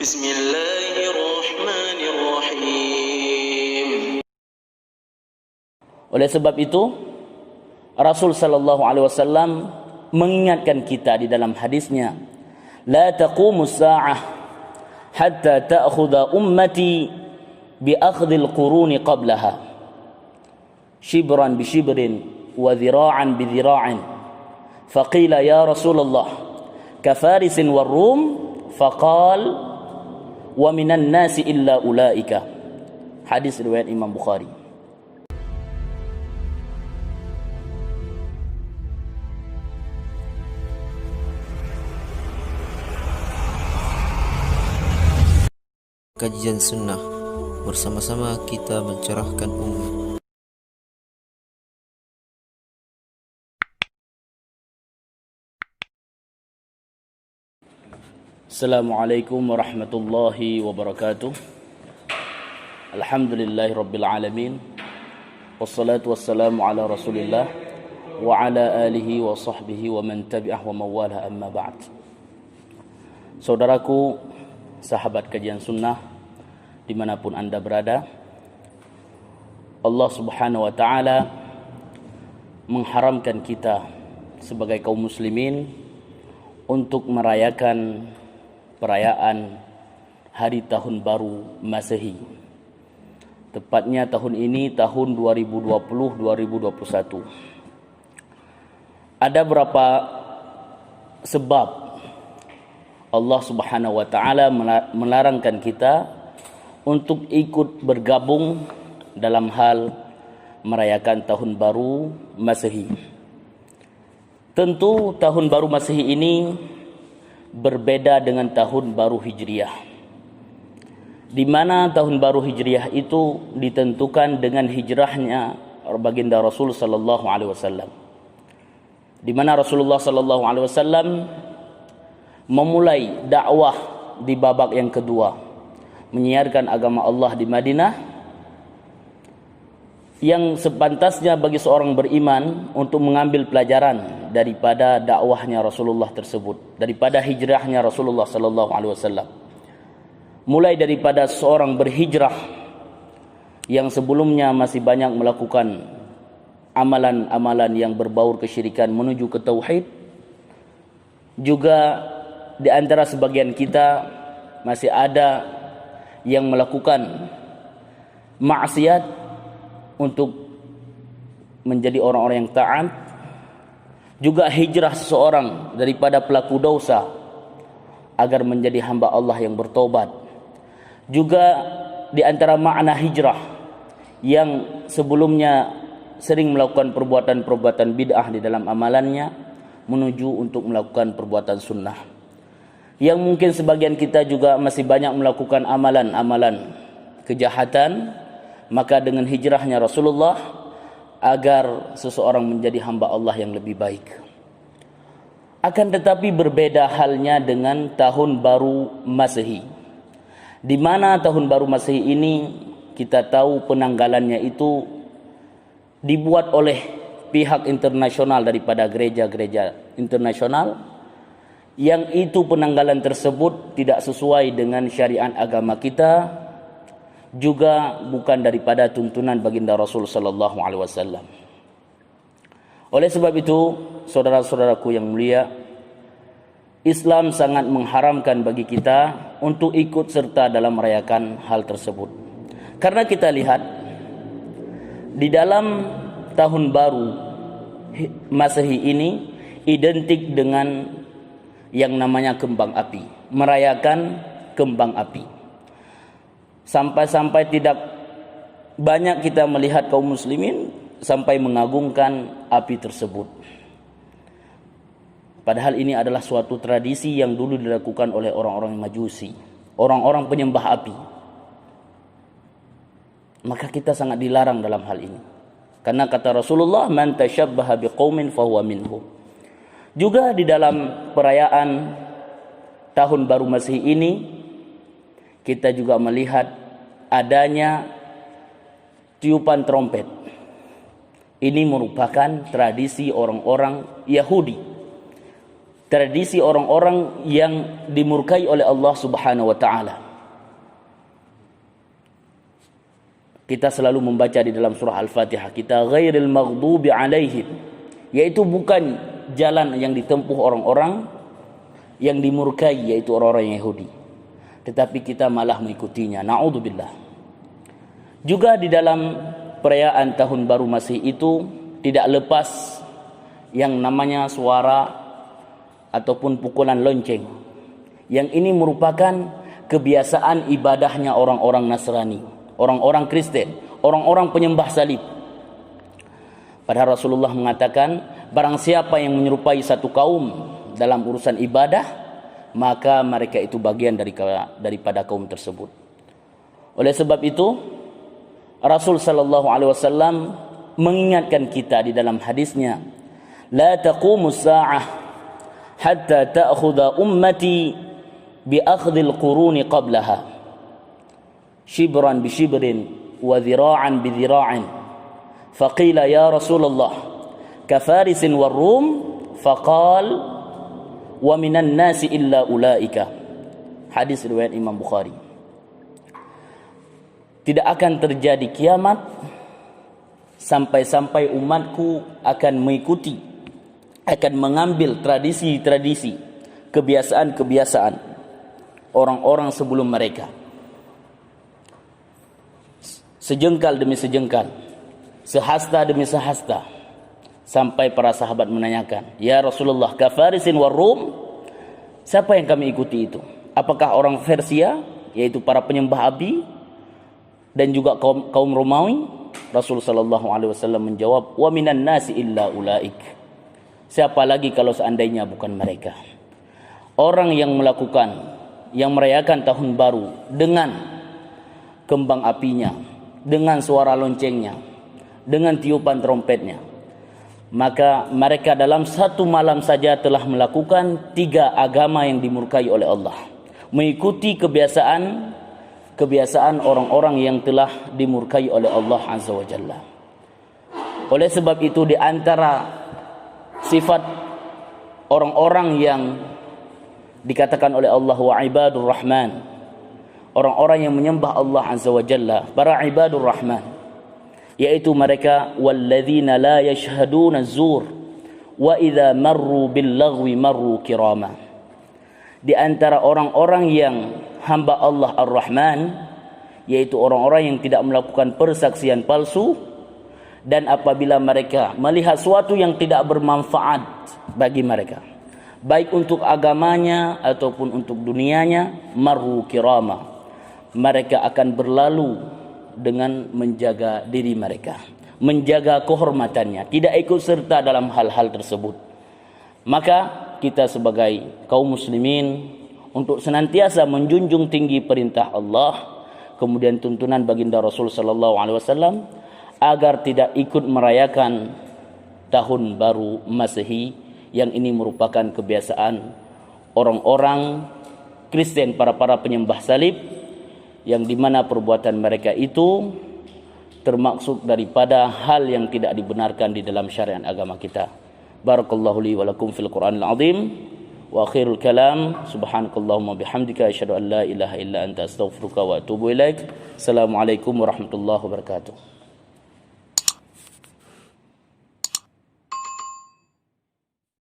Bismillahirrahmanirrahim. Oleh sebab itu, Rasul sallallahu alaihi wasallam mengingatkan kita di dalam hadisnya, la taqumus sa'ah hatta ta'khudha ummati bi akhdhil quruni qablaha shibran bi shibrin wa dhira'an bi dhira'in. Faqila ya Rasulullah kafarisin war rum, faqal wa minan nasi illa ulaika. Hadis riwayat Imam Bukhari. Kajian Sunnah, bersama-sama kita mencerahkan umat. Assalamualaikum warahmatullahi wabarakatuh. Alhamdulillahi rabbil alamin. Wassalatu wassalamu ala rasulillah wa ala alihi wa sahbihi wa man tabi'ah wa mawala, amma ba'd. Saudaraku, sahabat kajian sunnah dimanapun anda berada, Allah subhanahu wa ta'ala mengharamkan kita sebagai kaum muslimin untuk merayakan perayaan hari tahun baru Masehi. Tepatnya tahun ini, tahun 2020-2021. Ada berapa sebab Allah subhanahu wa ta'ala melarangkan kita untuk ikut bergabung dalam hal merayakan tahun baru Masehi. Tentu tahun baru Masehi ini berbeda dengan tahun baru Hijriah, di mana tahun baru Hijriah itu ditentukan dengan hijrahnya baginda Rasul sallallahu alaihi wasallam, di mana Rasulullah sallallahu alaihi wasallam memulai dakwah di babak yang kedua, menyiarkan agama Allah di Madinah, yang sepantasnya bagi seorang beriman untuk mengambil pelajaran daripada dakwahnya Rasulullah tersebut, daripada hijrahnya Rasulullah sallallahu alaihi wasallam. Mulai daripada seorang berhijrah yang sebelumnya masih banyak melakukan amalan-amalan yang berbaur kesyirikan menuju ke tauhid. Juga di antara sebagian kita masih ada yang melakukan maksiat untuk menjadi orang-orang yang taat. Juga hijrah seseorang daripada pelaku dosa agar menjadi hamba Allah yang bertobat. Juga di antara makna hijrah yang sebelumnya sering melakukan perbuatan-perbuatan bid'ah di dalam amalannya menuju untuk melakukan perbuatan sunnah. Yang mungkin sebagian kita juga masih banyak melakukan amalan-amalan kejahatan, maka dengan hijrahnya Rasulullah agar seseorang menjadi hamba Allah yang lebih baik. Akan tetapi berbeda halnya dengan tahun baru Masehi, di mana tahun baru Masehi ini kita tahu penanggalannya itu dibuat oleh pihak internasional daripada gereja-gereja internasional, yang itu penanggalan tersebut tidak sesuai dengan syariat agama kita, juga bukan daripada tuntunan baginda Rasul sallallahu alaihi wasallam. Oleh sebab itu, saudara-saudaraku yang mulia, Islam sangat mengharamkan bagi kita untuk ikut serta dalam merayakan hal tersebut. Karena kita lihat di dalam tahun baru Masehi ini identik dengan yang namanya kembang api, merayakan kembang api. Sampai-sampai tidak banyak kita melihat kaum muslimin sampai mengagungkan api tersebut. Padahal ini adalah suatu tradisi yang dulu dilakukan oleh orang-orang Majusi, orang-orang penyembah api. Maka kita sangat dilarang dalam hal ini. Karena kata Rasulullah, man tashabbaha biqaumin fahuwa minhum. Juga di dalam perayaan tahun baru Masehi ini, kita juga melihat adanya tiupan trompet. Ini merupakan tradisi orang-orang Yahudi. tradisi orang-orang yang dimurkai oleh Allah Subhanahu wa taala. Kita selalu membaca di dalam surah Al-Fatihah, kita ghairil maghdubi alaihim, yaitu bukan jalan yang ditempuh orang-orang yang dimurkai, yaitu orang-orang Yahudi, tetapi kita malah mengikutinya. Na'udzubillah. Juga di dalam perayaan tahun baru Masih itu tidak lepas yang namanya suara ataupun pukulan lonceng. Yang ini merupakan kebiasaan ibadahnya orang-orang Nasrani, orang-orang Kristen, orang-orang penyembah salib. Padahal Rasulullah mengatakan, barang siapa yang menyerupai satu kaum dalam urusan ibadah, maka mereka itu bagian daripada kaum tersebut. Oleh sebab itu, Rasul sallallahu alaihi wasallam mengingatkan kita di dalam hadisnya, la taqumus sa'ah hatta ta'khudha ummati bi akhdhil quruni qablaha shibran bi shibrin wa dhira'an bi dhira'in. Faqila ya Rasulullah kafarisin war rum, faqal wa minan nasi illa ulaika. Hadis riwayat Imam Bukhari. Tidak akan terjadi kiamat sampai-sampai umatku akan mengikuti, akan mengambil tradisi-tradisi, kebiasaan-kebiasaan orang-orang sebelum mereka, sejengkal demi sejengkal, sehasta demi sehasta, sampai para sahabat menanyakan, ya Rasulullah, kafarisin war rum, siapa yang kami ikuti itu? Apakah orang Persia, yaitu para penyembah api, dan juga kaum Romawi? Rasul sallallahu alaihi wasallam menjawab, wa minan nasi illa ulaik. Siapa lagi kalau seandainya bukan mereka? Orang yang melakukan, yang merayakan tahun baru dengan kembang apinya, dengan suara loncengnya, dengan tiupan trompetnya, maka mereka dalam satu malam saja telah melakukan 3 agama yang dimurkai oleh Allah, mengikuti kebiasaan orang-orang yang telah dimurkai oleh Allah Azza wa Jalla. Oleh sebab itu, di antara sifat orang-orang yang dikatakan oleh Allah wa ibadur rahman, orang-orang yang menyembah Allah Azza wa Jalla, para ibadur rahman, yaitu mereka walladzina la yashhaduna az-zur wa idza marru bil lagwi marru kirama. Di antara orang-orang yang hamba Allah Ar-Rahman, yaitu orang-orang yang tidak melakukan persaksian palsu, dan apabila mereka melihat sesuatu yang tidak bermanfaat bagi mereka, baik untuk agamanya ataupun untuk dunianya, marru kirama, mereka akan berlalu dengan menjaga diri mereka, menjaga kehormatannya, tidak ikut serta dalam hal-hal tersebut. Maka kita sebagai kaum muslimin untuk senantiasa menjunjung tinggi perintah Allah, kemudian tuntunan baginda Rasul sallallahu alaihi wasallam, agar tidak ikut merayakan tahun baru Masehi yang ini merupakan kebiasaan orang-orang Kristen, para penyembah salib, yang dimana perbuatan mereka itu termaksud daripada hal yang tidak dibenarkan di dalam syariat agama kita. Barakallahu li wa lakum fil Qur'anil azim. Wa akhirul kalam, subhanakallahumma bihamdika asyhadu an la ilaha illa anta astaghfiruka wa atubu ilaik. Assalamualaikum warahmatullahi wabarakatuh.